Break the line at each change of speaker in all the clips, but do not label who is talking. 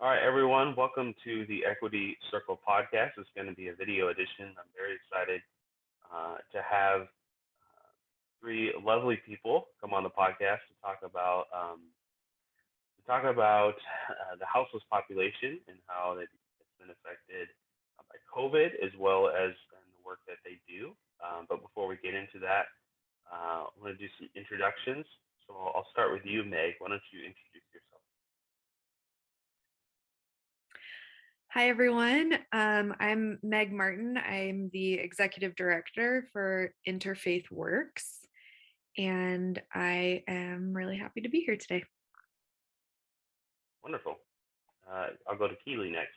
All right, everyone, welcome to the Equity Circle podcast. It's going to be a video edition. I'm very excited to have three lovely people come on the podcast to talk about the houseless population and how it's been affected by COVID, as well as the work that they do. But before we get into that, I want to do some introductions. So I'll start with you, Meg. Why don't you introduce yourself?
Hi, everyone. I'm Meg Martin. I'm the executive director for Interfaith Works, and I am really happy to be here today.
Wonderful. I'll go to Keely next.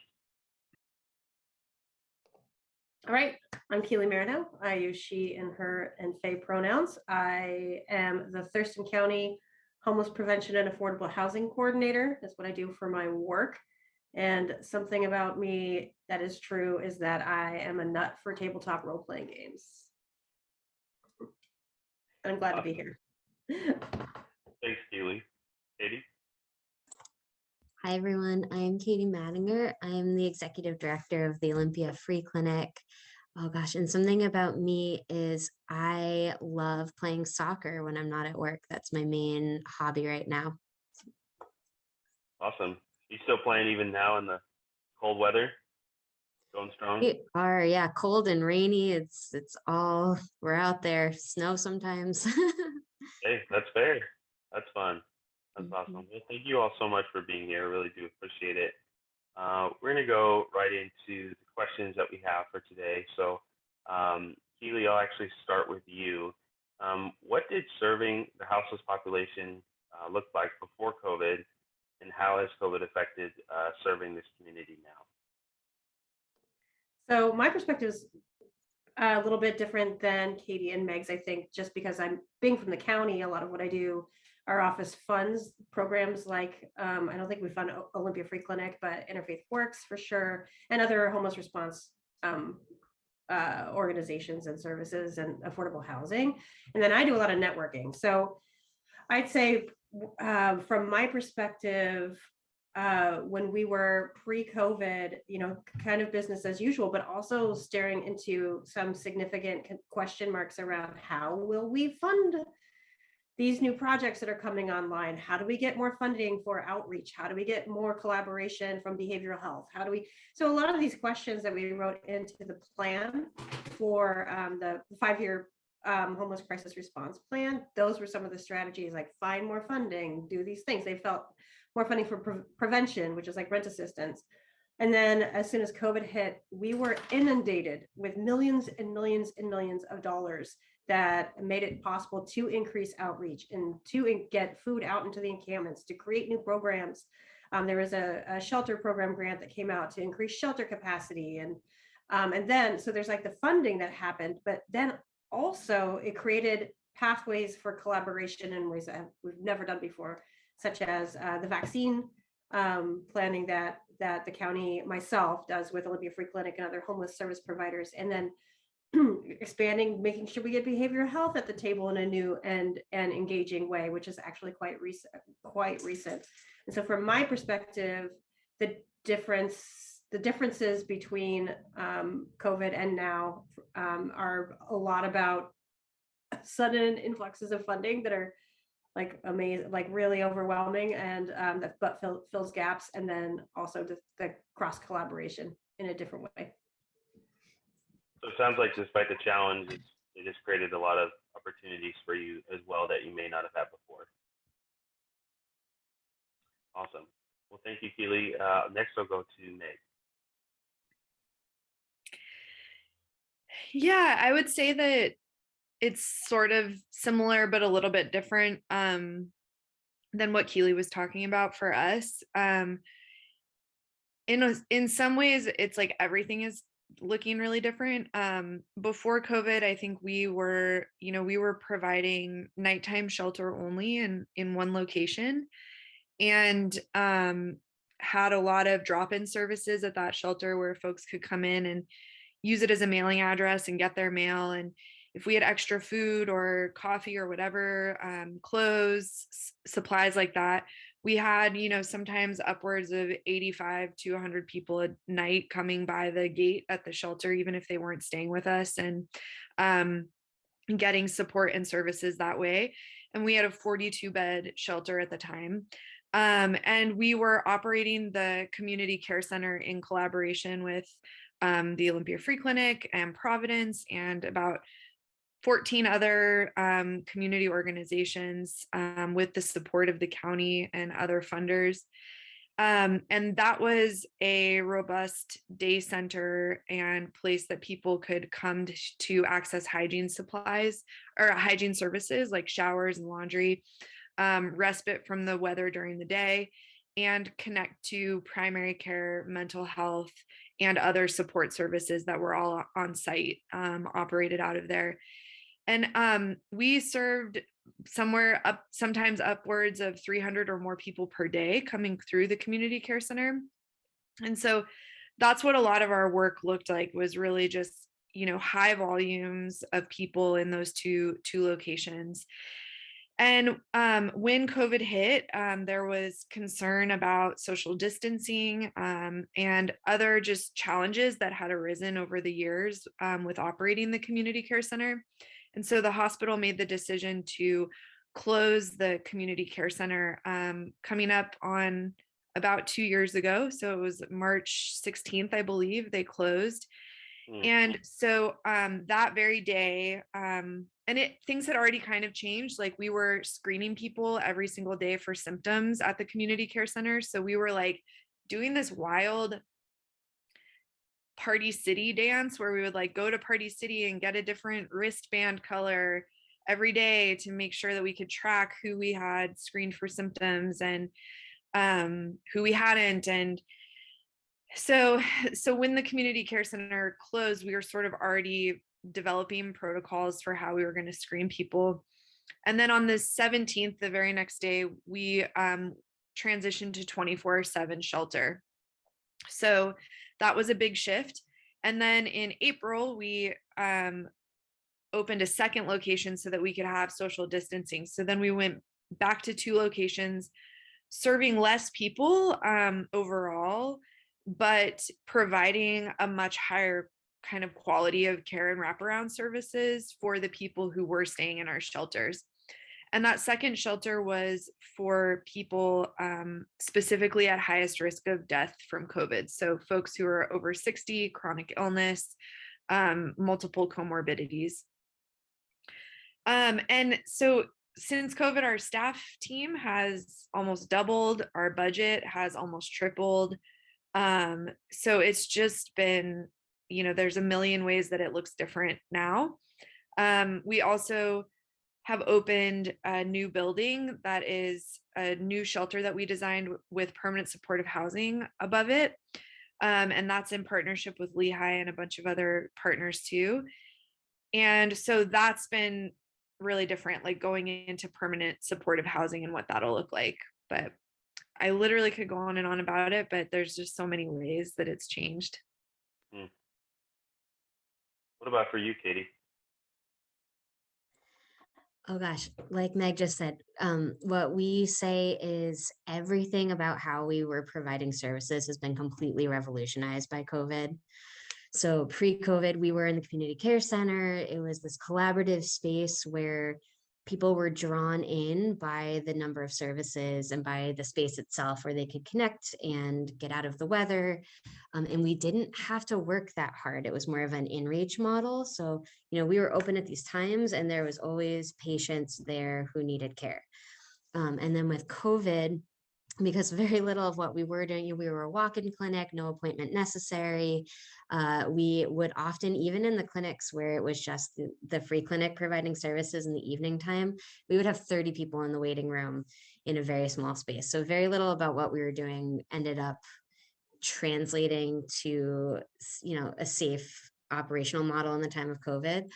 All right, I'm Keely Marino. I use she and her and they pronouns. I am the Thurston County Homeless Prevention and Affordable Housing Coordinator. That's what I do for my work. And something about me that is true is that I am a nut for tabletop role-playing games. And I'm glad to be here.
Thanks, Keely. Katie?
Hi, everyone. I'm Katie Madinger. I'm the executive director of the Olympia Free Clinic. Oh gosh, and something about me is I love playing soccer when I'm not at work. That's my main hobby right now.
Awesome. You still playing even now in the cold weather? Going strong?
We are, yeah, cold and rainy. It's all, we're out there. Snow sometimes.
Hey, that's fair. That's fun. That's awesome. Well, thank you all so much for being here. I really do appreciate it. We're going to go right into the questions that we have for today. So, Keely, I'll actually start with you. What did serving the houseless population look like before COVID, and how has COVID affected serving this community now?
So my perspective is a little bit different than Katie and Meg's, I think, just because I'm being from the county. A lot of what I do, our office funds programs like, I don't think we fund Olympia Free Clinic, but Interfaith Works for sure, and other homeless response organizations and services and affordable housing. And then I do a lot of networking. So I'd say from my perspective, when we were pre-COVID, kind of business as usual, but also staring into some significant question marks around how will we fund these new projects that are coming online? How do we get more funding for outreach? How do we get more collaboration from behavioral health? So a lot of these questions that we wrote into the plan for the 5-year homeless crisis response plan, those were some of the strategies, like find more funding, do these things. They felt more funding for prevention, which is like rent assistance. And then as soon as COVID hit, we were inundated with millions and millions and millions of dollars that made it possible to increase outreach and to get food out into the encampments, to create new programs. There was a shelter program grant that came out to increase shelter capacity. And then, so there's like the funding that happened, but then also it created pathways for collaboration in ways that we've never done before, such as the vaccine planning that the county, myself, does with Olympia Free Clinic and other homeless service providers, and then expanding, making sure we get behavioral health at the table in a new and engaging way, which is actually quite recent. And so from my perspective, the differences between COVID and now are a lot about sudden influxes of funding that are like amazing, like really overwhelming, and that fills gaps, and then also the cross collaboration in a different way.
So it sounds like despite the challenges, it has created a lot of opportunities for you as well that you may not have had before. Awesome. Well, thank you, Keely. Next, I'll go to Meg.
Yeah, I would say that it's sort of similar, but a little bit different than what Keely was talking about for us. In some ways, it's like everything is looking really different. Before COVID, I think we were providing nighttime shelter only in one location, and had a lot of drop-in services at that shelter where folks could come in and use it as a mailing address and get their mail. And if we had extra food or coffee or whatever, clothes, supplies like that, we had, sometimes upwards of 85 to 100 people a night coming by the gate at the shelter, even if they weren't staying with us, and getting support and services that way. And we had a 42 bed shelter at the time. And we were operating the community care center in collaboration with the Olympia Free Clinic and Providence and about 14 other community organizations with the support of the county and other funders. And that was a robust day center and place that people could come to access hygiene supplies or hygiene services like showers and laundry, respite from the weather during the day, and connect to primary care, mental health, and other support services that were all on site, operated out of there. And we served sometimes upwards of 300 or more people per day coming through the community care center. And so that's what a lot of our work looked like, was really just, high volumes of people in those two locations. And when COVID hit, there was concern about social distancing and other just challenges that had arisen over the years with operating the community care center. And so the hospital made the decision to close the community care center coming up on about 2 years ago. So it was March 16th, I believe, they closed. And so that very day, things had already kind of changed. Like, we were screening people every single day for symptoms at the community care center. So we were like doing this wild Party City dance where we would like go to Party City and get a different wristband color every day to make sure that we could track who we had screened for symptoms and who we hadn't. And so when the community care center closed, we were sort of already developing protocols for how we were going to screen people. And then on the 17th, the very next day, we transitioned to 24/7 shelter. So that was a big shift. And then in April, we opened a second location so that we could have social distancing. So then we went back to 2 locations, serving less people overall, but providing a much higher kind of quality of care and wraparound services for the people who were staying in our shelters. And that second shelter was for people specifically at highest risk of death from COVID. So folks who are over 60, chronic illness, multiple comorbidities. And so since COVID, our staff team has almost doubled, our budget has almost tripled. So it's just been, there's a million ways that it looks different now. We also have opened a new building that is a new shelter that we designed with permanent supportive housing above it. And that's in partnership with Lehigh and a bunch of other partners too. And so that's been really different, like going into permanent supportive housing and what that'll look like. But I literally could go on and on about it, but there's just so many ways that it's changed.
What about for you, Katie?
Oh gosh, like Meg just said, what we say is everything about how we were providing services has been completely revolutionized by COVID. So pre-COVID, we were in the community care center. It was this collaborative space where people were drawn in by the number of services and by the space itself where they could connect and get out of the weather. And we didn't have to work that hard. It was more of an in-reach model. So, we were open at these times and there was always patients there who needed care. And then with COVID, because very little of what we were doing, we were a walk-in clinic, no appointment necessary. We would often, even in the clinics where it was just the free clinic providing services in the evening time, we would have 30 people in the waiting room in a very small space. So very little about what we were doing ended up translating to, a safe operational model in the time of COVID.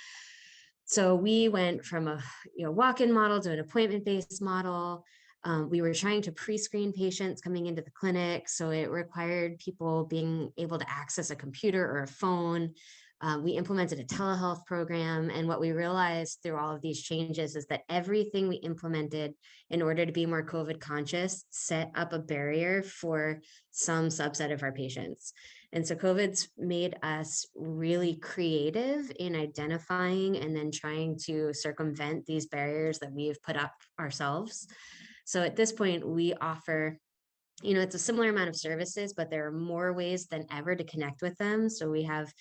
So we went from a walk-in model to an appointment-based model. We were trying to pre-screen patients coming into the clinic, so it required people being able to access a computer or a phone. We implemented a telehealth program. And what we realized through all of these changes is that everything we implemented in order to be more COVID conscious set up a barrier for some subset of our patients. And so COVID's made us really creative in identifying and then trying to circumvent these barriers that we've put up ourselves. So at this point, we offer, it's a similar amount of services, but there are more ways than ever to connect with them. So we have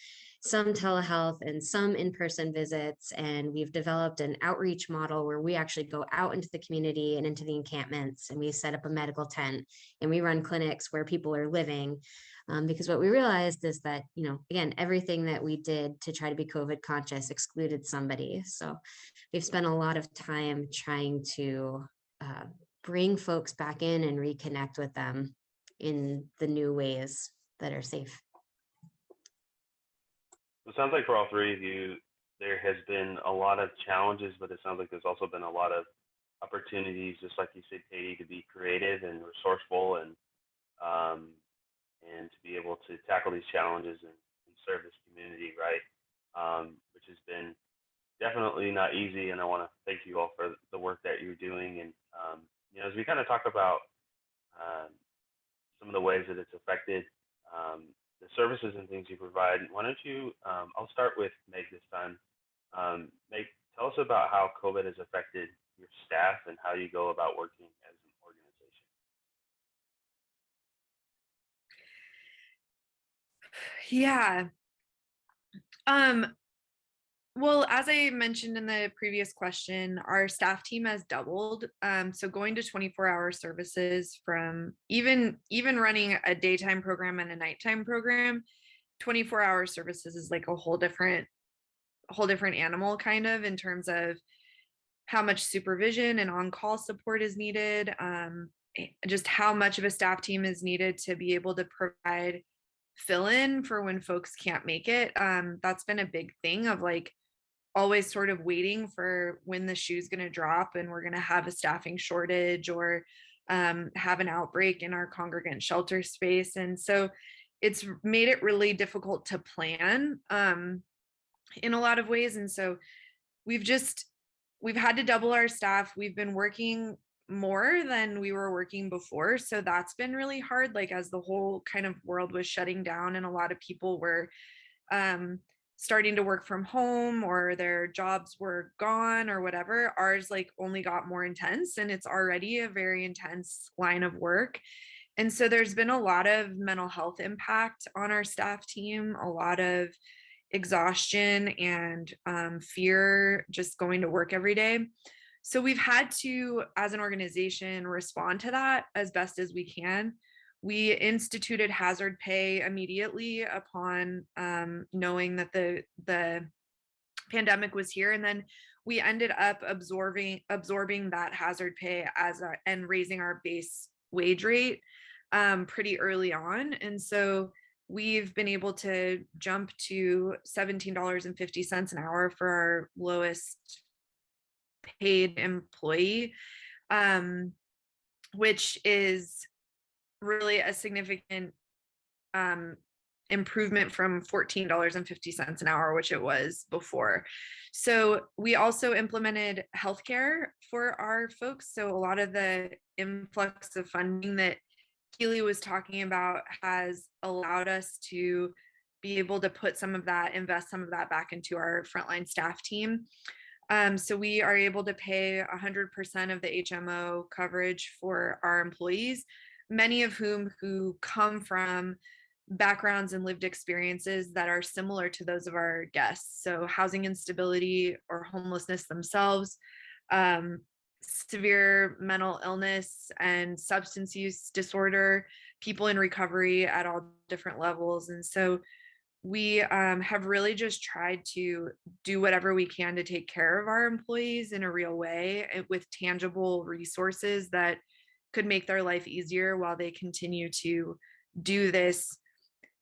some telehealth and some in-person visits, and we've developed an outreach model where we actually go out into the community and into the encampments, and we set up a medical tent and we run clinics where people are living. Because what we realized is that, again, everything that we did to try to be COVID conscious excluded somebody. So we've spent a lot of time trying to bring folks back in and reconnect with them in the new ways that are safe.
It sounds like for all three of you, there has been a lot of challenges, but it sounds like there's also been a lot of opportunities, just like you said, Katie, to be creative and resourceful and to be able to tackle these challenges and serve this community, right? Which has been definitely not easy. And I want to thank you all for the work that you're doing. And as we kind of talk about some of the ways that it's affected the services and things you provide, why don't you, I'll start with Meg this time. Meg, tell us about how COVID has affected your staff and how you go about working as an organization.
Yeah. Well, as I mentioned in the previous question, our staff team has doubled. So going to 24-hour services from even running a daytime program and a nighttime program, 24-hour services is like a whole different animal kind of in terms of how much supervision and on-call support is needed, just how much of a staff team is needed to be able to provide fill-in for when folks can't make it. That's been a big thing of like always sort of waiting for when the shoe's going to drop and we're going to have a staffing shortage or have an outbreak in our congregant shelter space. And so it's made it really difficult to plan in a lot of ways. And so we've had to double our staff. We've been working more than we were working before. So that's been really hard. Like as the whole kind of world was shutting down and a lot of people were starting to work from home or their jobs were gone or whatever, ours like only got more intense, and it's already a very intense line of work. And so there's been a lot of mental health impact on our staff team, a lot of exhaustion and fear just going to work every day. So we've had to, as an organization, respond to that as best as we can. We instituted hazard pay immediately upon knowing that the pandemic was here, and then we ended up absorbing that hazard pay and raising our base wage rate pretty early on. And so we've been able to jump to $17.50 an hour for our lowest paid employee, which is really a significant improvement from $14.50 an hour, which it was before. So we also implemented healthcare for our folks. So a lot of the influx of funding that Keely was talking about has allowed us to be able to invest some of that back into our frontline staff team. So we are able to pay 100% of the HMO coverage for our employees, many of whom come from backgrounds and lived experiences that are similar to those of our guests. So housing instability or homelessness themselves, severe mental illness and substance use disorder, people in recovery at all different levels. And so we have really just tried to do whatever we can to take care of our employees in a real way with tangible resources that could make their life easier while they continue to do this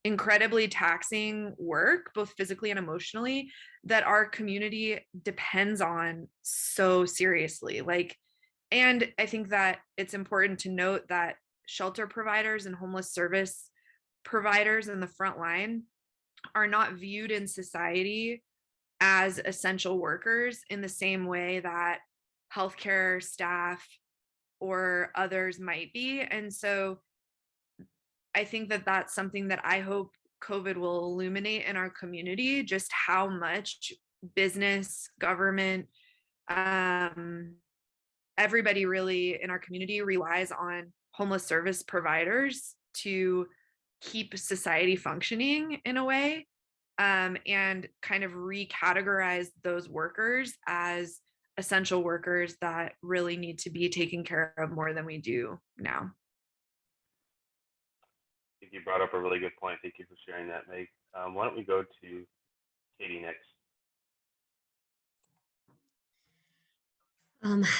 incredibly taxing work, both physically and emotionally, that our community depends on so seriously. And I think that it's important to note that shelter providers and homeless service providers in the front line are not viewed in society as essential workers in the same way that healthcare staff or others might be. And so I think that that's something that I hope COVID will illuminate in our community, just how much business, government, everybody really in our community relies on homeless service providers to keep society functioning in a way, and kind of recategorize those workers as essential workers that really need to be taken care of more than we do now.
I think you brought up a really good point. Thank you for sharing that, Meg. Why don't we go to Katie next?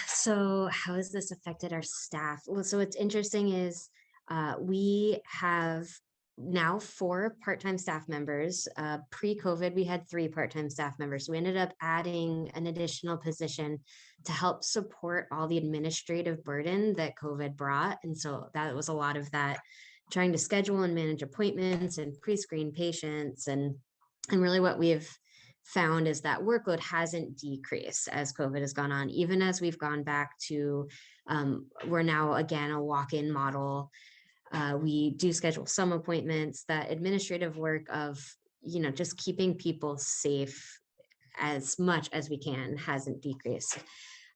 So how has this affected our staff? Well, so what's interesting is we have now 4 part-time staff members. Pre-COVID, we had 3 part-time staff members. So we ended up adding an additional position to help support all the administrative burden that COVID brought. And so that was a lot of that, trying to schedule and manage appointments and pre-screen patients. And really what we've found is that workload hasn't decreased as COVID has gone on, even as we've gone back to, we're now again a walk-in model. We do schedule some appointments. That administrative work of, just keeping people safe as much as we can hasn't decreased.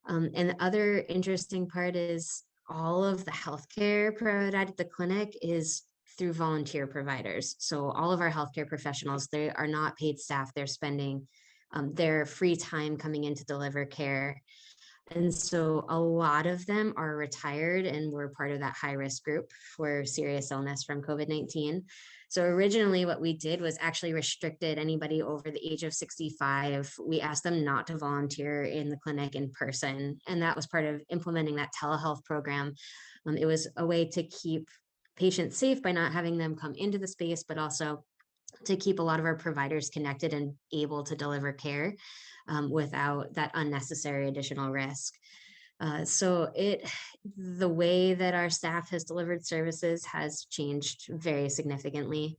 And the other interesting part is all of the healthcare provided at the clinic is through volunteer providers. So all of our healthcare professionals, they are not paid staff. They're spending their free time coming in to deliver care. And so a lot of them are retired and were part of that high-risk group for serious illness from COVID-19. So originally what we did was actually restricted anybody over the age of 65. We asked them not to volunteer in the clinic in person. And that was part of implementing that telehealth program. It was a way to keep patients safe by not having them come into the space, but also to keep a lot of our providers connected and able to deliver care without that unnecessary additional risk. So the way that our staff has delivered services has changed very significantly.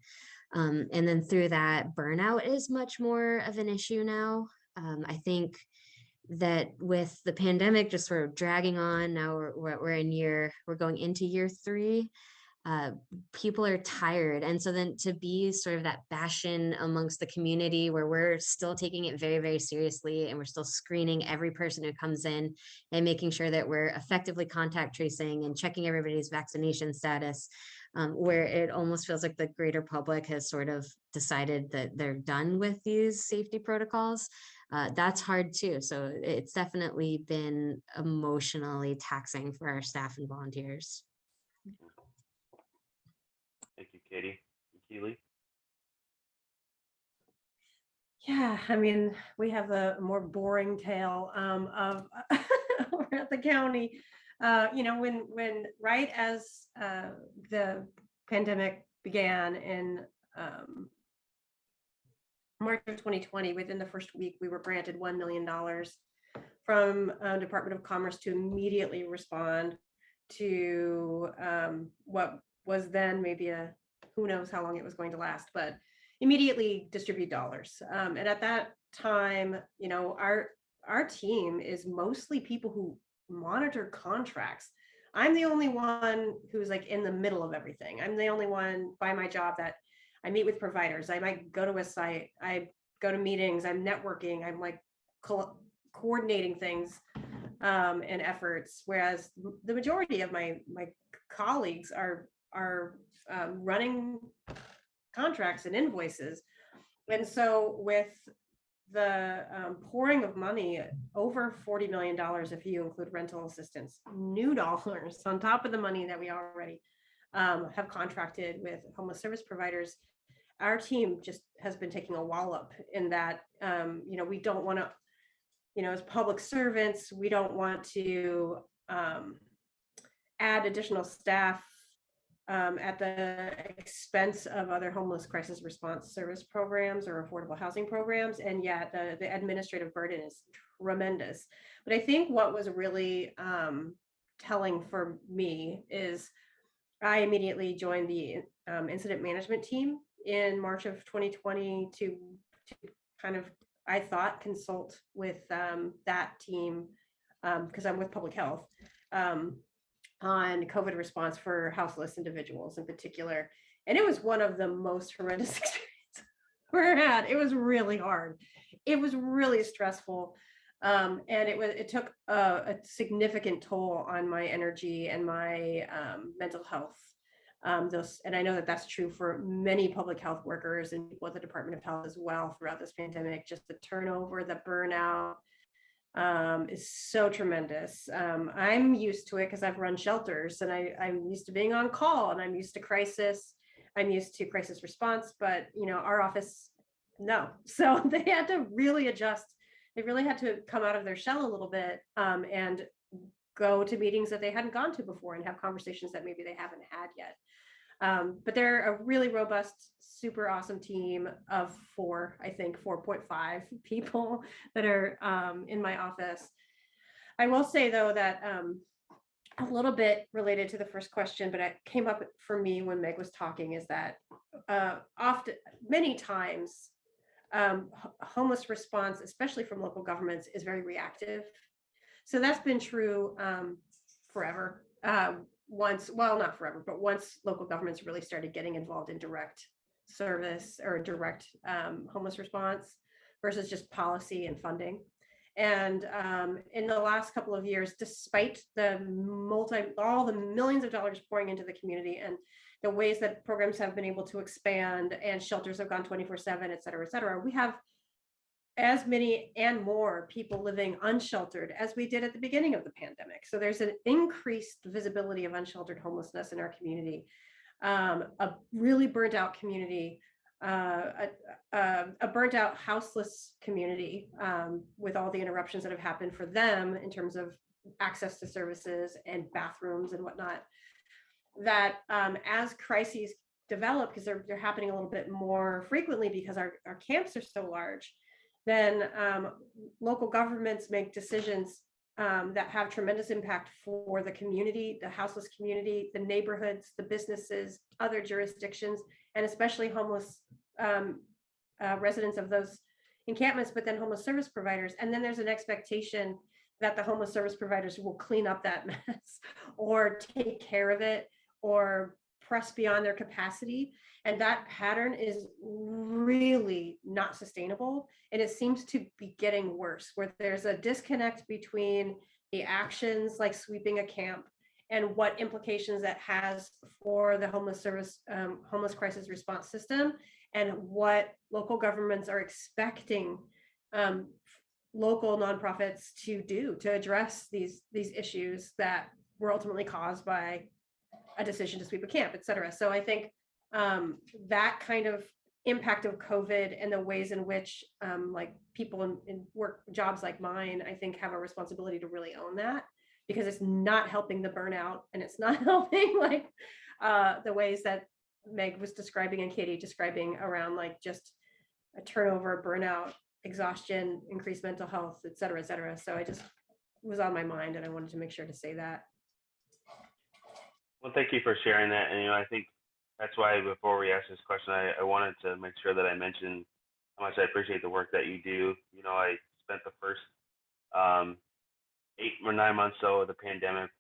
And then through that, burnout is much more of an issue now. I think that with the pandemic just sort of dragging on, now we're going into year 3. People are tired. And so then to be sort of that bastion amongst the community where we're still taking it very, very seriously, and we're still screening every person who comes in and making sure that we're effectively contact tracing and checking everybody's vaccination status, where it almost feels like the greater public has sort of decided that they're done with these safety protocols. That's hard too. So it's definitely been emotionally taxing for our staff and volunteers.
Thank you, Katie. Keely?
Yeah, I mean, we have the more boring tale of over at the county. When right as the pandemic began in March of 2020, within the first week, we were granted $1 million from Department of Commerce to immediately respond to what was then maybe who knows how long it was going to last, but immediately distribute dollars. And at that time, our team is mostly people who monitor contracts. I'm the only one who's like in the middle of everything. I'm the only one by my job that I meet with providers. I might go to a site, I go to meetings, I'm networking, I'm like coordinating things and efforts, whereas the majority of my colleagues are running contracts and invoices. And so with the pouring of money, over $40 million, if you include rental assistance, new dollars on top of the money that we already have contracted with homeless service providers, our team just has been taking a wallop in that, we don't want to, as public servants, we don't want to add additional staff at the expense of other homeless crisis response service programs or affordable housing programs. And yet the administrative burden is tremendous. But I think what was really telling for me is I immediately joined the incident management team in March of 2020 to kind of, I thought, consult with that team, because I'm with public health, on COVID response for houseless individuals in particular. And it was one of the most horrendous experiences we ever had. It was really hard. It was really stressful. And it took a significant toll on my energy and my mental health. And I know that that's true for many public health workers and people at the Department of Health as well throughout this pandemic. Just the turnover, the burnout is so tremendous. I'm used to it because I've run shelters, and I'm used to being on call, and I'm used to crisis. I'm used to crisis response, but our office, no. So they had to really adjust. They really had to come out of their shell a little bit, and go to meetings that they hadn't gone to before and have conversations that maybe they haven't had yet. But they're a really robust, super awesome team of 4.5 people that are in my office. I will say, though, that a little bit related to the first question, but it came up for me when Meg was talking, is that many times, homeless response, especially from local governments, is very reactive. So that's been true forever. Not forever, but once local governments really started getting involved in direct service or direct homeless response versus just policy and funding. And in the last couple of years, despite all the millions of dollars pouring into the community and the ways that programs have been able to expand and shelters have gone 24/7, et cetera, we have as many and more people living unsheltered as we did at the beginning of the pandemic. So there's an increased visibility of unsheltered homelessness in our community, a really burnt out community, a burnt out houseless community, with all the interruptions that have happened for them in terms of access to services and bathrooms and whatnot, that as crises develop, because they're happening a little bit more frequently because our camps are so large, then local governments make decisions that have tremendous impact for the community, the houseless community, the neighborhoods, the businesses, other jurisdictions, and especially homeless residents of those encampments, but then homeless service providers. And then there's an expectation that the homeless service providers will clean up that mess or take care of it or press beyond their capacity. And that pattern is really not sustainable. And it seems to be getting worse, where there's a disconnect between the actions like sweeping a camp and what implications that has for the homeless crisis response system, and what local governments are expecting local nonprofits to do to address these issues that were ultimately caused by a decision to sweep a camp, et cetera. So I think that kind of impact of COVID and the ways in which like people in work jobs like mine, I think, have a responsibility to really own that, because it's not helping the burnout, and it's not helping like the ways that Meg was describing and Katie describing around like just a turnover, burnout, exhaustion, increased mental health, et cetera, et cetera. So I just was on my mind, and I wanted to make sure to say that.
Well, thank you for sharing that. And, I think that's why before we ask this question, I wanted to make sure that I mentioned how much I appreciate the work that you do. I spent the first 8 or 9 months of the pandemic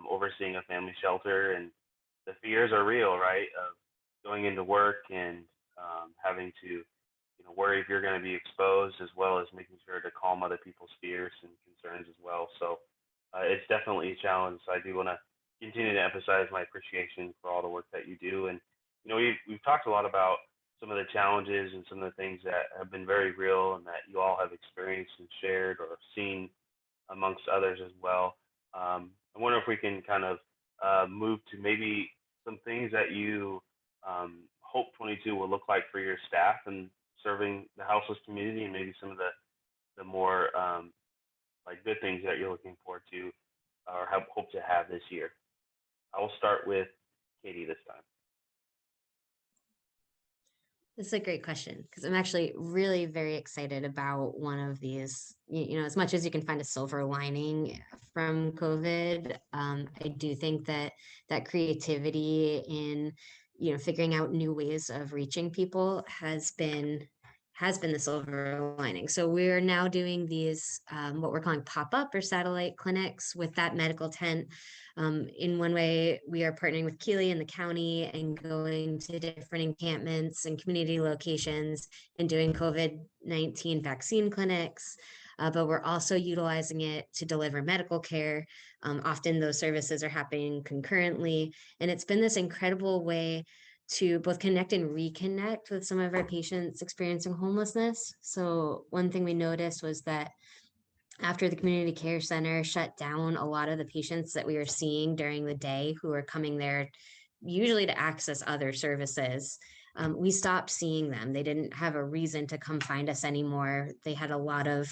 overseeing a family shelter, and the fears are real, right? Of going into work and having to, worry if you're going to be exposed, as well as making sure to calm other people's fears and concerns as well. So it's definitely a challenge. So I do want to continue to emphasize my appreciation for all the work that you do. And, we've talked a lot about some of the challenges and some of the things that have been very real and that you all have experienced and shared or seen amongst others as well. I wonder if we can kind of move to maybe some things that you hope 22 will look like for your staff and serving the houseless community, and maybe some of the more like good things that you're looking forward to or hope to have this year. I will start with Katie this time.
This is a great question, because I'm actually really very excited about one of these. As much as you can find a silver lining from COVID, I do think that creativity in figuring out new ways of reaching people has been the silver lining. So we're now doing these, what we're calling pop-up or satellite clinics with that medical tent. In one way, we are partnering with Keeley and the county and going to different encampments and community locations and doing COVID-19 vaccine clinics. But we're also utilizing it to deliver medical care. Often those services are happening concurrently. And it's been this incredible way to both connect and reconnect with some of our patients experiencing homelessness. So one thing we noticed was that after the community care center shut down, a lot of the patients that we were seeing during the day who were coming there usually to access other services, we stopped seeing them. They didn't have a reason to come find us anymore. They had a lot of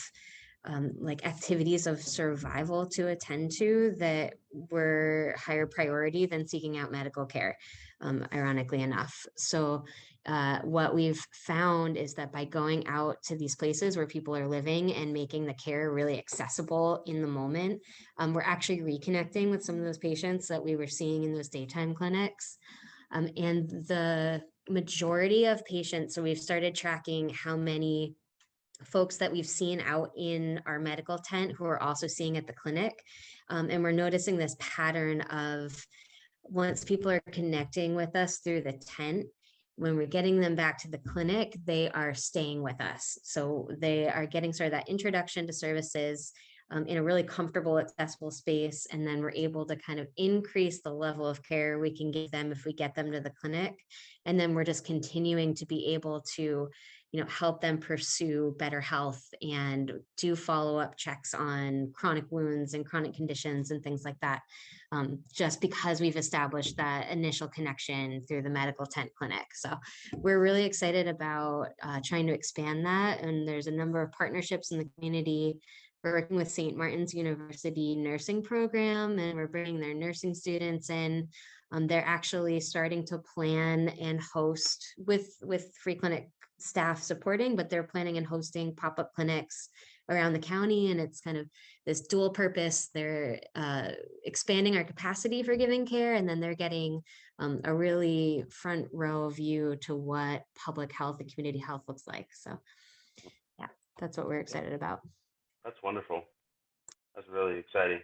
like activities of survival to attend to that were higher priority than seeking out medical care, ironically enough. So what we've found is that by going out to these places where people are living and making the care really accessible in the moment, we're actually reconnecting with some of those patients that we were seeing in those daytime clinics. And the majority of patients, so we've started tracking how many folks that we've seen out in our medical tent who are also seeing at the clinic. And we're noticing this pattern of once people are connecting with us through the tent, when we're getting them back to the clinic, they are staying with us. So they are getting sort of that introduction to services in a really comfortable, accessible space. And then we're able to kind of increase the level of care we can give them if we get them to the clinic. And then we're just continuing to be able to help them pursue better health and do follow-up checks on chronic wounds and chronic conditions and things like that, just because we've established that initial connection through the medical tent clinic. So we're really excited about trying to expand that. And there's a number of partnerships in the community. We're working with St. Martin's University nursing program, and we're bringing their nursing students in. They're actually starting to plan and host with free clinic staff supporting, but they're planning and hosting pop-up clinics around the county. And it's kind of this dual purpose. They're expanding our capacity for giving care, and then they're getting a really front row view to what public health and community health looks like. So yeah, that's what we're excited about.
That's wonderful. That's really exciting.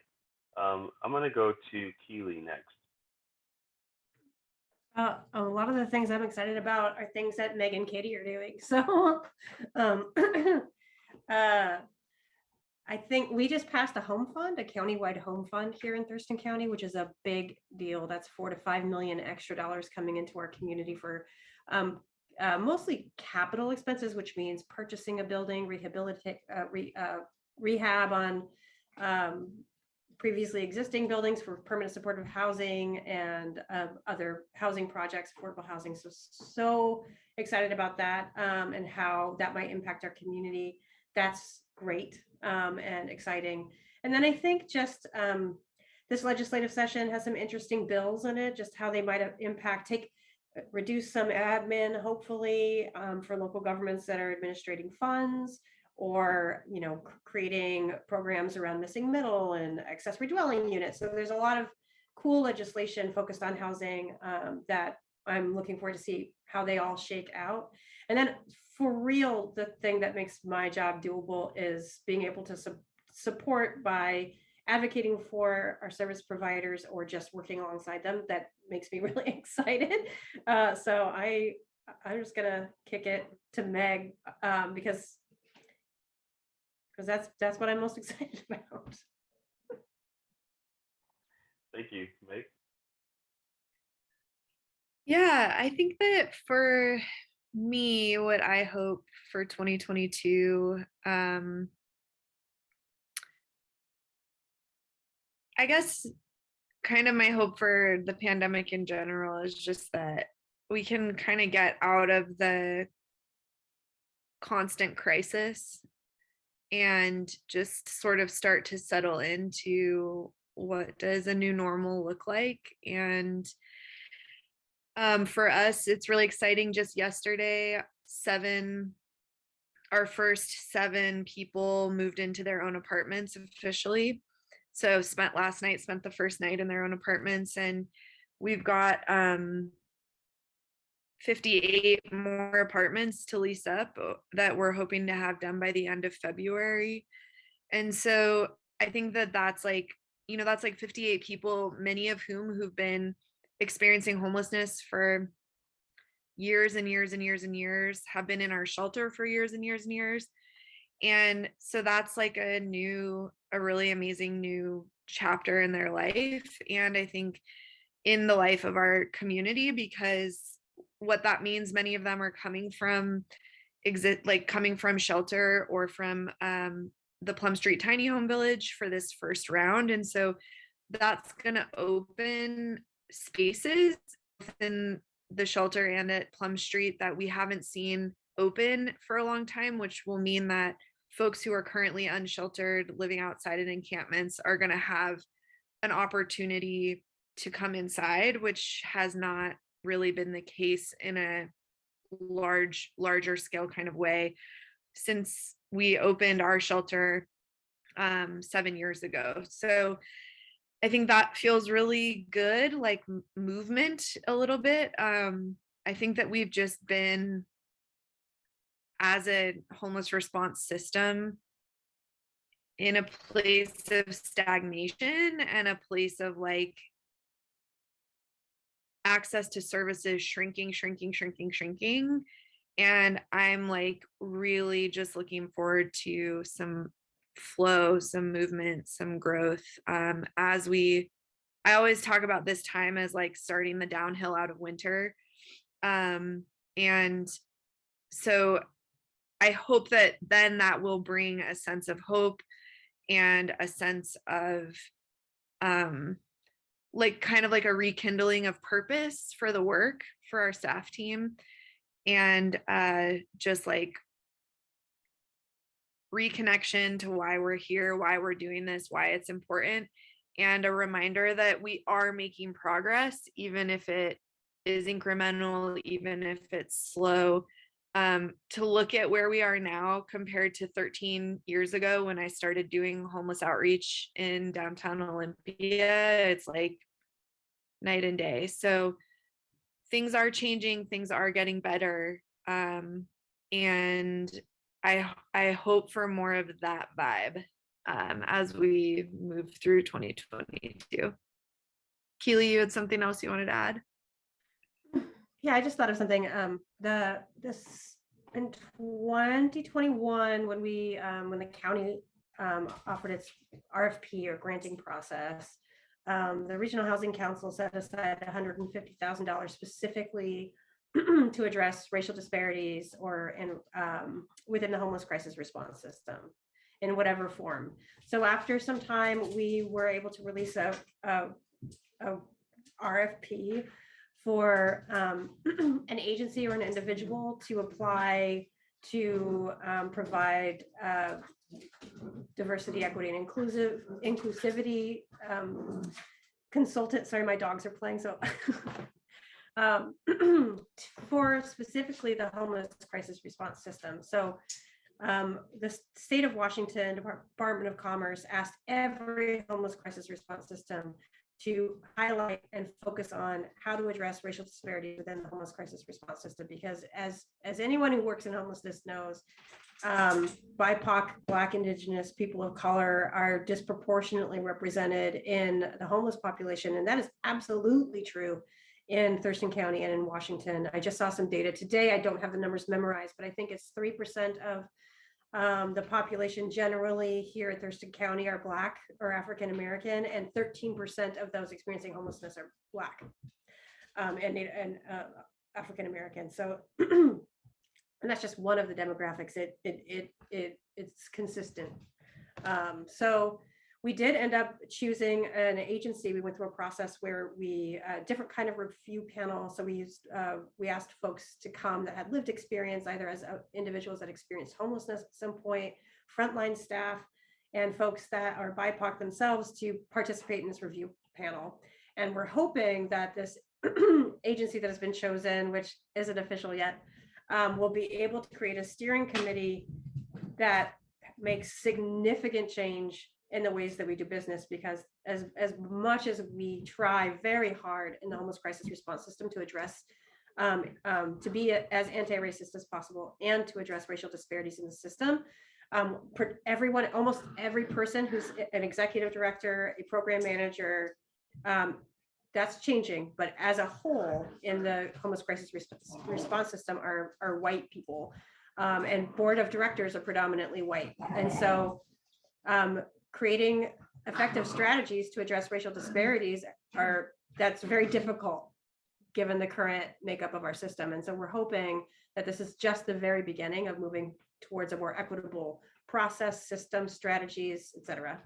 I'm going to go to Keeley next.
A lot of the things I'm excited about are things that Meg and Katie are doing. So I think we just passed a home fund, a countywide home fund here in Thurston County, which is a big deal. That's $4 to $5 million extra dollars coming into our community for mostly capital expenses, which means purchasing a building, rehab on previously existing buildings for permanent supportive housing and other housing projects, affordable housing. So excited about that and how that might impact our community. That's great and exciting. And then I think just this legislative session has some interesting bills in it, just how they might reduce some admin, hopefully, for local governments that are administrating funds, or creating programs around missing middle and accessory dwelling units. So there's a lot of cool legislation focused on housing that I'm looking forward to see how they all shake out. And then for real, the thing that makes my job doable is being able to support by advocating for our service providers or just working alongside them. That makes me really excited. So I'm just gonna kick it to Meg because that's what I'm most excited about.
Thank you, Meg.
Yeah, I think that for me, what I hope for 2022, I guess kind of my hope for the pandemic in general is just that we can kind of get out of the constant crisis and just sort of start to settle into what does a new normal look like. And for us, it's really exciting. Just yesterday, our first 7 people moved into their own apartments officially. So spent the first night in their own apartments, and we've got 58 more apartments to lease up that we're hoping to have done by the end of February. And so I think that that's like, that's like 58 people, many of whom who've been experiencing homelessness for years and years and years and years, have been in our shelter for years and years and years. And so that's like a really amazing new chapter in their life. And I think in the life of our community, because what that means, many of them are coming from shelter or from the Plum Street Tiny Home Village for this first round. And so that's going to open spaces within the shelter and at Plum Street that we haven't seen open for a long time, which will mean that folks who are currently unsheltered living outside in encampments are going to have an opportunity to come inside, which has not really been the case in a larger scale kind of way since we opened our shelter 7 years ago. So I think that feels really good, like movement a little bit. I think that we've just been, as a homeless response system, in a place of stagnation and a place of like access to services shrinking. And I'm like really just looking forward to some flow, some movement, some growth. I always talk about this time as like starting the downhill out of winter. And so I hope that then that will bring a sense of hope and a sense of like kind of like a rekindling of purpose for the work for our staff team, and just like reconnection to why we're here, why we're doing this, why it's important, and a reminder that we are making progress, even if it is incremental, even if it's slow. To look at where we are now compared to 13 years ago when I started doing homeless outreach in downtown Olympia, it's like night and day. So things are changing, things are getting better. And I hope for more of that vibe as we move through 2022. Keely, you had something else you wanted to add?
Yeah, I just thought of something. This in 2021, when the county offered its RFP or granting process, the Regional Housing Council set aside $150,000 specifically to address racial disparities within the homeless crisis response system in whatever form. So after some time, we were able to release a RFP for an agency or an individual to apply to provide diversity, equity, and inclusivity consultant. Sorry, my dogs are playing. So for specifically the homeless crisis response system. So the state of Washington Department of Commerce asked every homeless crisis response system to highlight and focus on how to address racial disparity within the homeless crisis response system, because as anyone who works in homelessness knows, BIPOC, Black, Indigenous, people of color are disproportionately represented in the homeless population, and that is absolutely true in Thurston County and in Washington. I just saw some data today. I don't have the numbers memorized, but I think it's 3% of the population generally here at Thurston County are Black or African American, and 13% of those experiencing homelessness are Black and African American. So, and that's just one of the demographics. It's consistent. So we did end up choosing an agency. We went through a process where we different kind of review panel. So we asked folks to come that had lived experience, either as individuals that experienced homelessness at some point, frontline staff, and folks that are BIPOC themselves to participate in this review panel. And we're hoping that this agency that has been chosen, which isn't official yet, will be able to create a steering committee that makes significant change in the ways that we do business, because as much as we try very hard in the homeless crisis response system to address to be as anti-racist as possible and to address racial disparities in the system. Everyone, almost every person who's an executive director, a program manager, that's changing, but as a whole in the homeless crisis response system are white people, and board of directors are predominantly white. And so creating effective strategies to address racial disparities that's very difficult given the current makeup of our system. And so we're hoping that this is just the very beginning of moving towards a more equitable process, system, strategies, etc.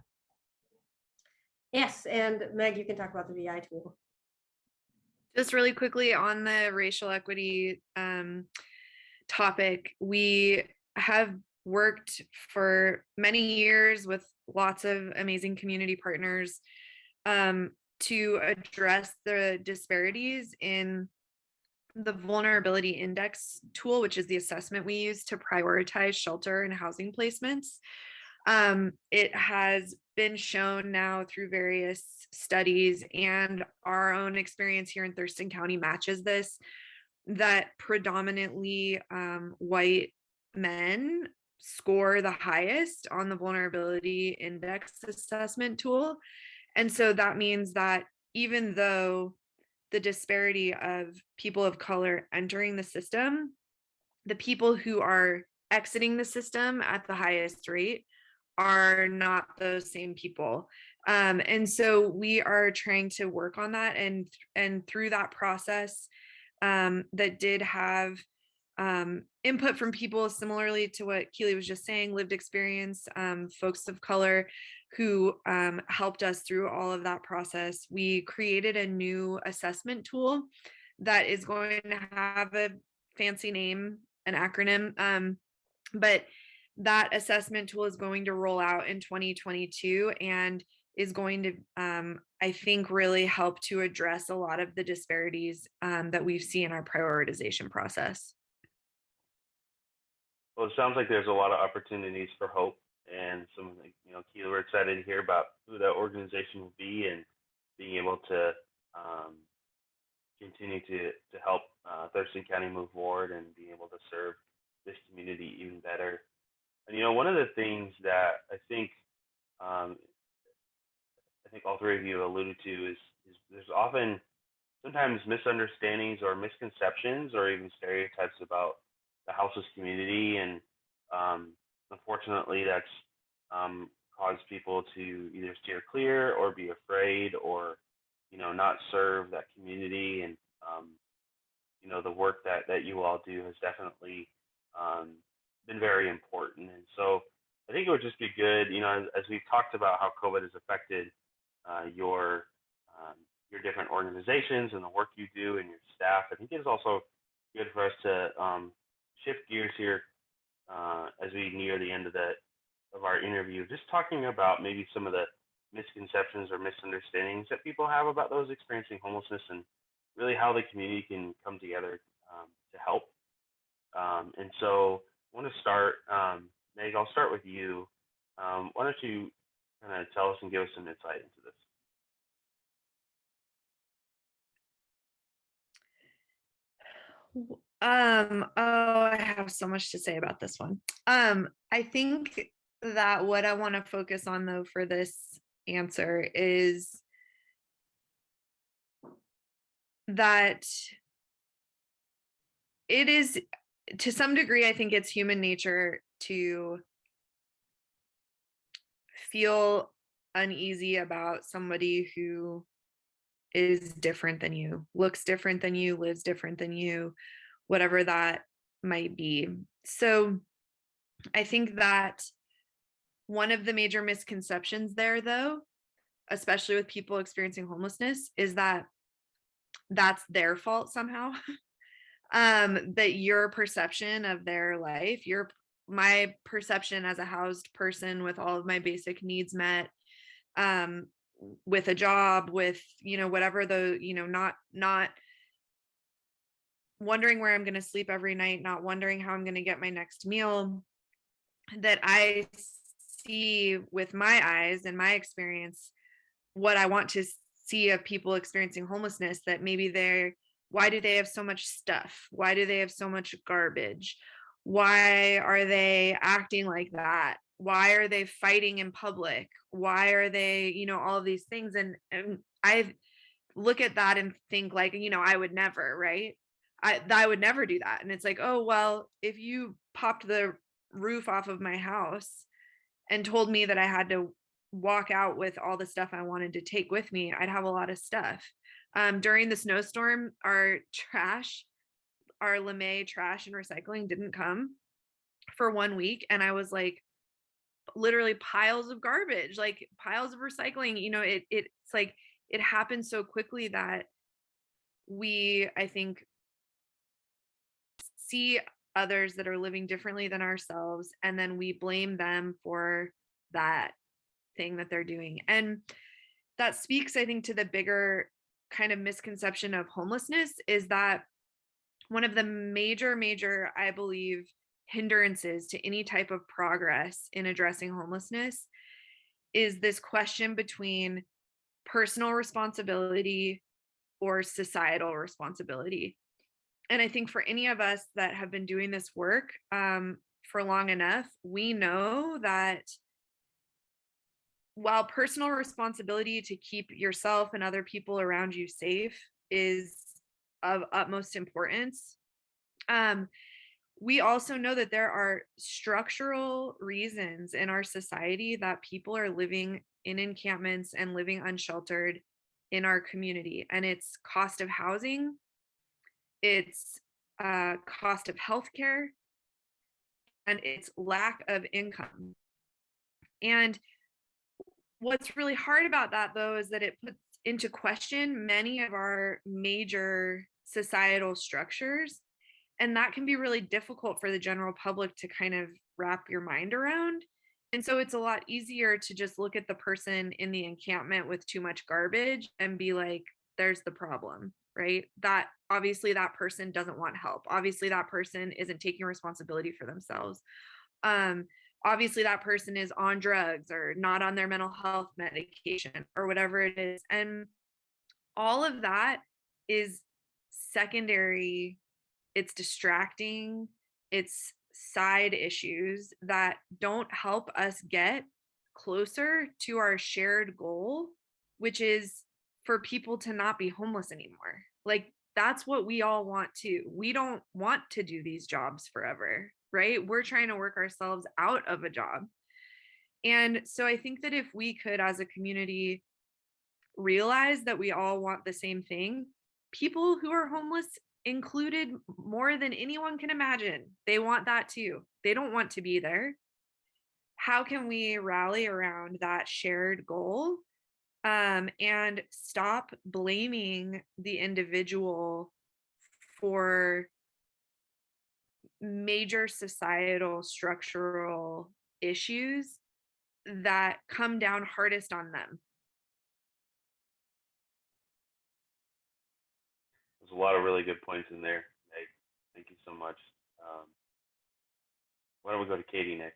Yes, and Meg, you can talk about the VI tool.
Just really quickly on the racial equity topic, we have worked for many years with lots of amazing community partners to address the disparities in the vulnerability index tool, which is the assessment we use to prioritize shelter and housing placements. It has been shown now through various studies, and our own experience here in Thurston County matches this, that predominantly white men score the highest on the vulnerability index assessment tool. And so that means that even though the disparity of people of color entering the system, the people who are exiting the system at the highest rate are not those same people. And so we are trying to work on that, and through that process that did have input from people similarly to what Keely was just saying, lived experience, folks of color who helped us through all of that process. We created a new assessment tool that is going to have a fancy name, an acronym, but that assessment tool is going to roll out in 2022 and is going to, I think, really help to address a lot of the disparities that we see in our prioritization process.
Well, it sounds like there's a lot of opportunities for hope, and some, Keely, we're excited to hear about who that organization will be and being able to continue to help Thurston County move forward and be able to serve this community even better. And one of the things that I think all three of you alluded to is there's often sometimes misunderstandings or misconceptions or even stereotypes about the houseless community, and unfortunately that's caused people to either steer clear or be afraid or not serve that community. And the work that you all do has definitely been very important. And so I think it would just be good, as we've talked about how COVID has affected your different organizations and the work you do and your staff, I think it is also good for us to shift gears here as we near the end of our interview, just talking about maybe some of the misconceptions or misunderstandings that people have about those experiencing homelessness, and really how the community can come together to help. And so I want to start, Meg, I'll start with you. Why don't you kind of tell us and give us some insight into this?
I have so much to say about this one. I think that what I want to focus on though for this answer is that it is, to some degree, I think it's human nature to feel uneasy about somebody who is different than you, looks different than you, lives different than you, whatever that might be. So I think that one of the major misconceptions there, though, especially with people experiencing homelessness, is that that's their fault somehow. That your perception of their life, my perception as a housed person with all of my basic needs met, with a job, with whatever not wondering where I'm going to sleep every night, not wondering how I'm going to get my next meal, that I see with my eyes and my experience what I want to see of people experiencing homelessness, that maybe Why do they have so much stuff? Why do they have so much garbage? Why are they acting like that? Why are they fighting in public? Why are they, all of these things? And I look at that and think like, I would never, right? I would never do that. And it's like, oh, well, if you popped the roof off of my house and told me that I had to walk out with all the stuff I wanted to take with me, I'd have a lot of stuff. During the snowstorm, our LeMay trash and recycling didn't come for 1 week. And I was like, literally piles of garbage, like piles of recycling, it's like, it happened so quickly that I think, see others that are living differently than ourselves, and then we blame them for that thing that they're doing. And that speaks, I think, to the bigger kind of misconception of homelessness, is that one of the major, I believe, hindrances to any type of progress in addressing homelessness is this question between personal responsibility or societal responsibility. And I think for any of us that have been doing this work for long enough, we know that while personal responsibility to keep yourself and other people around you safe is of utmost importance, we also know that there are structural reasons in our society that people are living in encampments and living unsheltered in our community. And it's cost of housing, it's cost of healthcare, and it's lack of income. And what's really hard about that, though, is that it puts into question many of our major societal structures. And that can be really difficult for the general public to kind of wrap your mind around. And so it's a lot easier to just look at the person in the encampment with too much garbage and be like, there's the problem, right? That obviously that person doesn't want help. Obviously that person isn't taking responsibility for themselves. Obviously that person is on drugs or not on their mental health medication or whatever it is. And all of that is secondary. It's distracting. It's side issues that don't help us get closer to our shared goal, which is for people to not be homeless anymore. Like, that's what we all want to. We don't want to do these jobs forever, right? We're trying to work ourselves out of a job. And so I think that if we could, as a community, realize that we all want the same thing, people who are homeless included, more than anyone can imagine, they want that too. They don't want to be there. How can we rally around that shared goal and stop blaming the individual for major societal structural issues that come down hardest on them?
There's a lot of really good points in there, Meg. Thank you so much. Why don't we go to Katie next?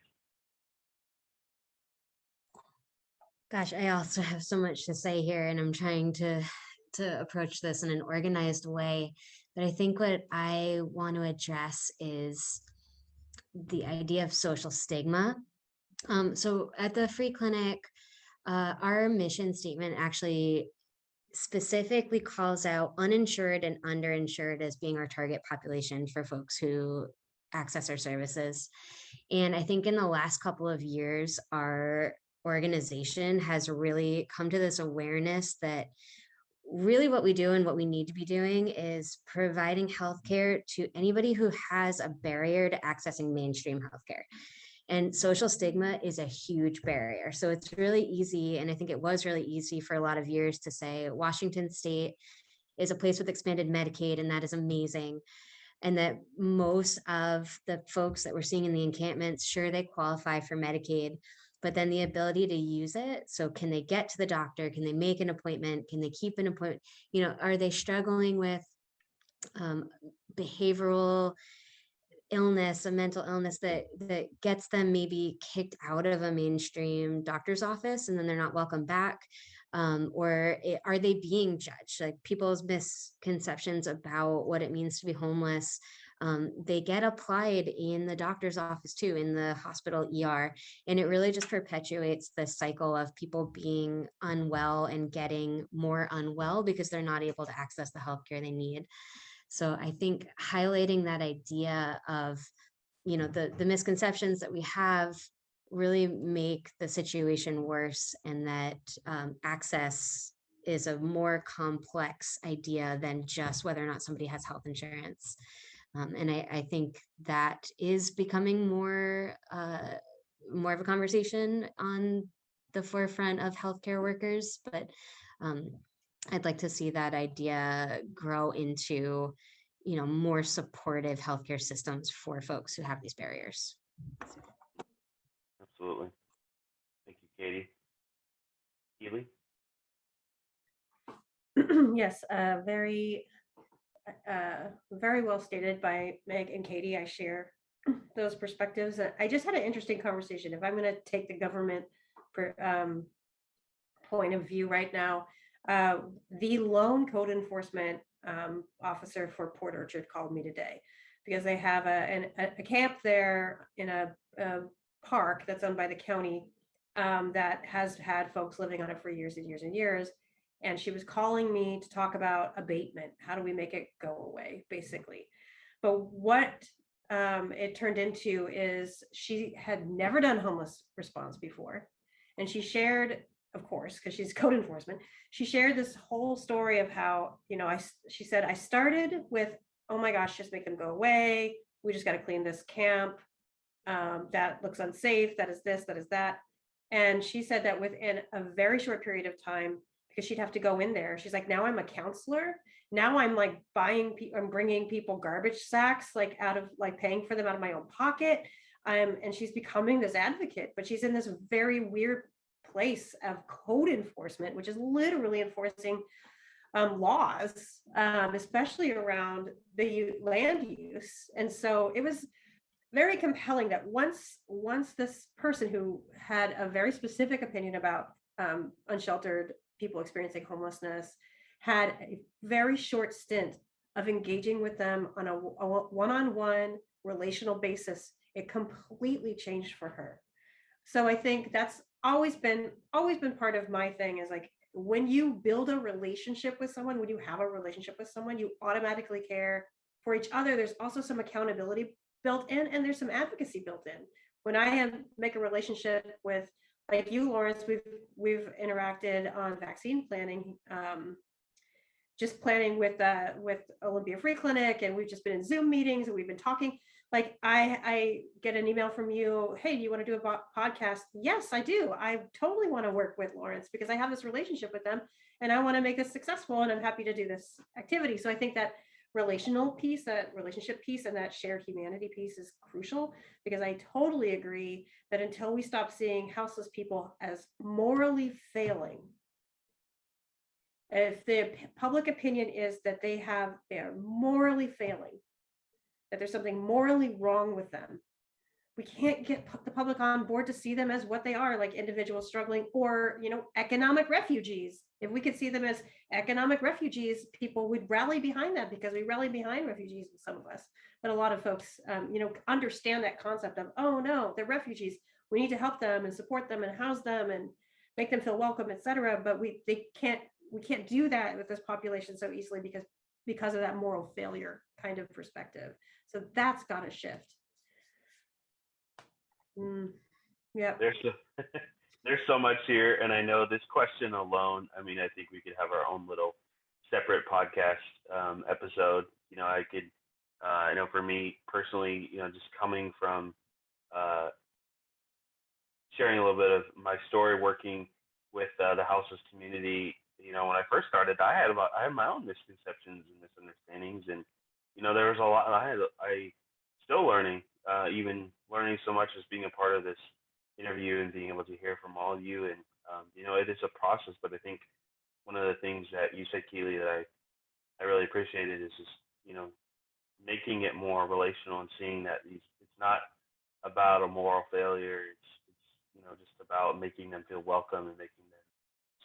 Gosh, I also have so much to say here, and I'm trying to approach this in an organized way. But I think what I want to address is the idea of social stigma. So at the Free Clinic, our mission statement actually specifically calls out uninsured and underinsured as being our target population for folks who access our services. And I think in the last couple of years, our organization has really come to this awareness that really what we do and what we need to be doing is providing healthcare to anybody who has a barrier to accessing mainstream healthcare. And social stigma is a huge barrier. So it's really easy, and I think it was really easy for a lot of years to say Washington State is a place with expanded Medicaid, and that is amazing. And that most of the folks that we're seeing in the encampments, sure, they qualify for Medicaid, but then the ability to use it. So can they get to the doctor? Can they make an appointment? Can they keep an appointment? Are they struggling with behavioral illness, a mental illness that gets them maybe kicked out of a mainstream doctor's office, and then they're not welcome back? Are they being judged? Like people's misconceptions about what it means to be homeless, they get applied in the doctor's office too, in the hospital ER. And it really just perpetuates the cycle of people being unwell and getting more unwell because they're not able to access the healthcare they need. So I think highlighting that idea of, the misconceptions that we have really make the situation worse, and that access is a more complex idea than just whether or not somebody has health insurance. And I think that is becoming more of a conversation on the forefront of healthcare workers, but I'd like to see that idea grow into, more supportive healthcare systems for folks who have these barriers.
Absolutely. Thank you, Katie. Keely?
Yes, very well stated by Meg and Katie. I share those perspectives. I just had an interesting conversation. If I'm going to take the government point of view right now, the lone code enforcement officer for Port Orchard called me today because they have a camp there in a park that's owned by the county that has had folks living on it for years and years and years. And she was calling me to talk about abatement. How do we make it go away, basically? But what it turned into is she had never done homeless response before. And she shared, of course, because she's code enforcement, she shared this whole story of how, she said, I started with, oh my gosh, just make them go away. We just got to clean this camp. That looks unsafe. That is this, that is that. And she said that within a very short period of time, because she'd have to go in there, she's like, now I'm a counselor. Now I'm like I'm bringing people garbage sacks, like out of like paying for them out of my own pocket. And she's becoming this advocate, but she's in this very weird place of code enforcement, which is literally enforcing laws, especially around the land use. And so it was very compelling that once this person who had a very specific opinion about unsheltered people experiencing homelessness had a very short stint of engaging with them on a one-on-one relational basis, it completely changed for her. So I think that's always been part of my thing, is like, when you build a relationship with someone, when you have a relationship with someone, you automatically care for each other. There's also some accountability built in, and there's some advocacy built in. When I make a relationship with, like you, Lawrence, we've interacted on vaccine planning, just planning with Olympia Free Clinic, and we've just been in Zoom meetings and we've been talking. Like I get an email from you, hey, do you want to do a podcast? Yes, I do. I totally want to work with Lawrence because I have this relationship with them and I want to make this successful, and I'm happy to do this activity. So I think that relational piece, that relationship piece, and that shared humanity piece is crucial, because I totally agree that until we stop seeing houseless people as morally failing, if the public opinion is that they are morally failing, that there's something morally wrong with them, we can't get the public on board to see them as what they are, like individuals struggling, or economic refugees. If we could see them as economic refugees, people would rally behind that, because we rally behind refugees, some of us, but a lot of folks understand that concept of, oh no, they're refugees, we need to help them and support them and house them and make them feel welcome, etc. But we can't do that with this population so easily because of that moral failure kind of perspective. So that's got to shift. Yeah.
There's so much here, and I know this question alone, I mean, I think we could have our own little separate podcast episode. I know for me personally, just coming from sharing a little bit of my story working with the houseless community, when I first started, I had my own misconceptions and misunderstandings, and there was a lot I still learning, even learning so much as being a part of this interview and being able to hear from all of you. And it is a process, but I think one of the things that you said, Keely, that I really appreciated is just making it more relational and seeing that it's not about a moral failure. It's just about making them feel welcome and making them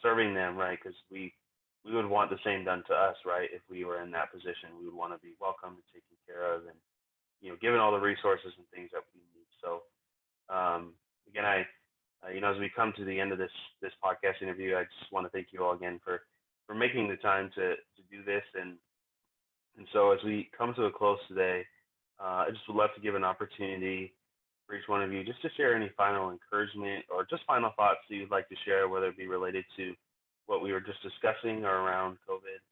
serving them, right? Because we would want the same done to us, right? If we were in that position, we would want to be welcomed and taken care of, and given all the resources and things that we need. So again, as we come to the end of this podcast interview, I just want to thank you all again for making the time to do this. And so as we come to a close today, I just would love to give an opportunity for each one of you just to share any final encouragement or just final thoughts that you'd like to share, whether it be related to what we were just discussing or around COVID.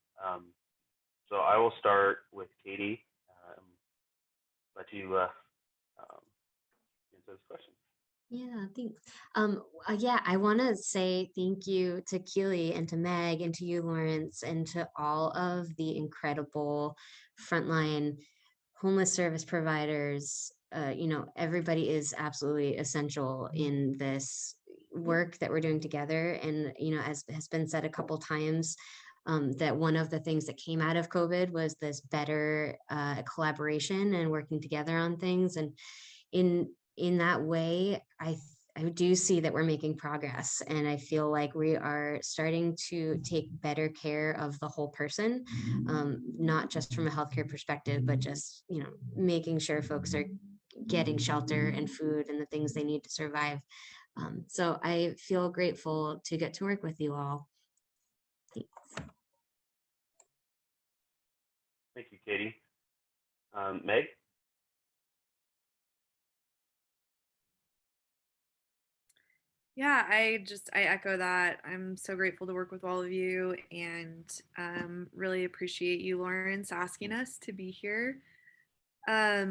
So I will start with Katie. Let you answer this question.
Yeah, thanks. I want to say thank you to Keely and to Meg and to you, Lawrence, and to all of the incredible frontline homeless service providers. Everybody is absolutely essential in this work that we're doing together. And, as has been said a couple times, that one of the things that came out of COVID was this better collaboration and working together on things. And in that way, I do see that we're making progress, and I feel like we are starting to take better care of the whole person, not just from a healthcare perspective, but just making sure folks are getting shelter and food and the things they need to survive. So I feel grateful to get to work with you all. Thanks.
Thank you, Katie. Meg?
Yeah, I echo that. I'm so grateful to work with all of you, and really appreciate you, Lawrence, asking us to be here. I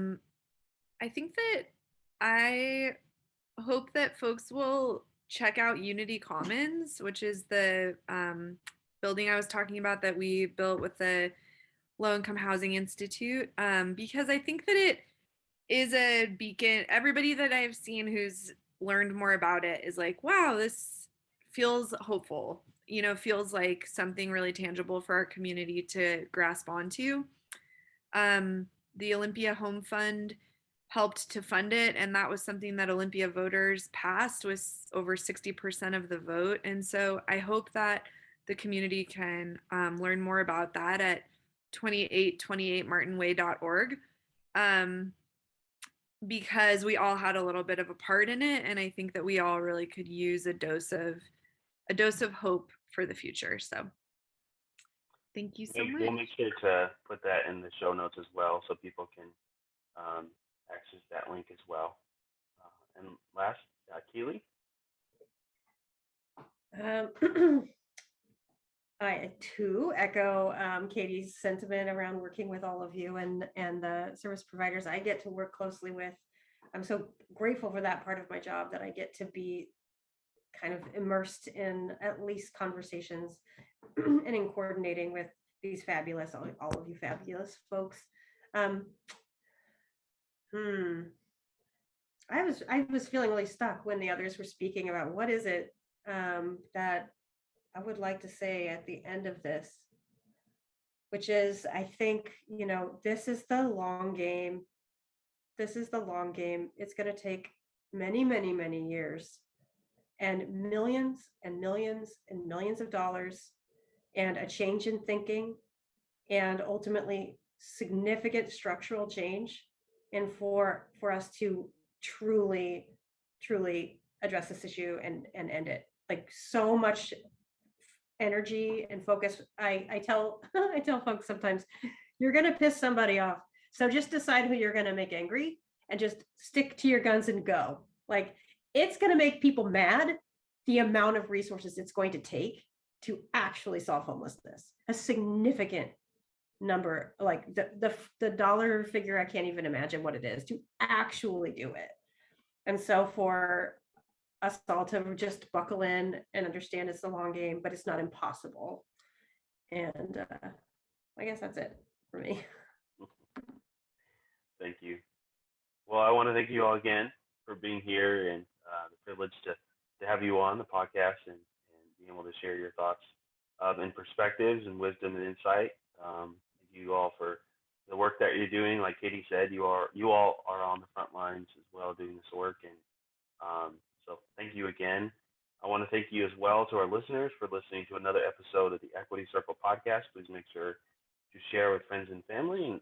think that I hope that folks will check out Unity Commons, which is the building I was talking about that we built with the Low Income Housing Institute, because I think that it is a beacon. Everybody that I've seen who's learned more about it is like, wow, this feels hopeful, feels like something really tangible for our community to grasp onto. The Olympia Home Fund helped to fund it, and that was something that Olympia voters passed, was over 60% of the vote. And so I hope that the community can learn more about that at 2828martinway.org, because we all had a little bit of a part in it, and I think that we all really could use a dose of hope for the future. So thank you so much.
We'll make sure to put that in the show notes as well, so people can access that link as well. And last, Keely?
I too echo Katie's sentiment around working with all of you and the service providers I get to work closely with. I'm so grateful for that part of my job, that I get to be kind of immersed in at least conversations and in coordinating with these fabulous, all of you fabulous folks. I was feeling really stuck when the others were speaking about what is it that I would like to say at the end of this, which is, I think, this is the long game. This is the long game. It's going to take many, many, many years and millions and millions and millions of dollars, and a change in thinking, and ultimately significant structural change, and for us to truly address this issue and end it. Like, so much energy and focus. I tell folks sometimes, you're going to piss somebody off, so just decide who you're going to make angry and just stick to your guns and go. Like, it's going to make people mad, the amount of resources it's going to take to actually solve homelessness. A significant number, like the dollar figure, I can't even imagine what it is to actually do it. And so for us all to just buckle in and understand it's a long game, but it's not impossible. And I guess that's it for me.
Thank you. Well, I want to thank you all again for being here, and the privilege to have you on the podcast and being able to share your thoughts and perspectives and wisdom and insight. Thank you all for the work that you're doing. Like Katie said, you all are on the front lines as well doing this work, and so thank you again. I want to thank you as well to our listeners for listening to another episode of the Equity Circle podcast. Please make sure to share with friends and family and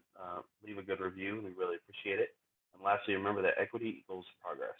leave a good review. We really appreciate it. And lastly, remember that equity equals progress.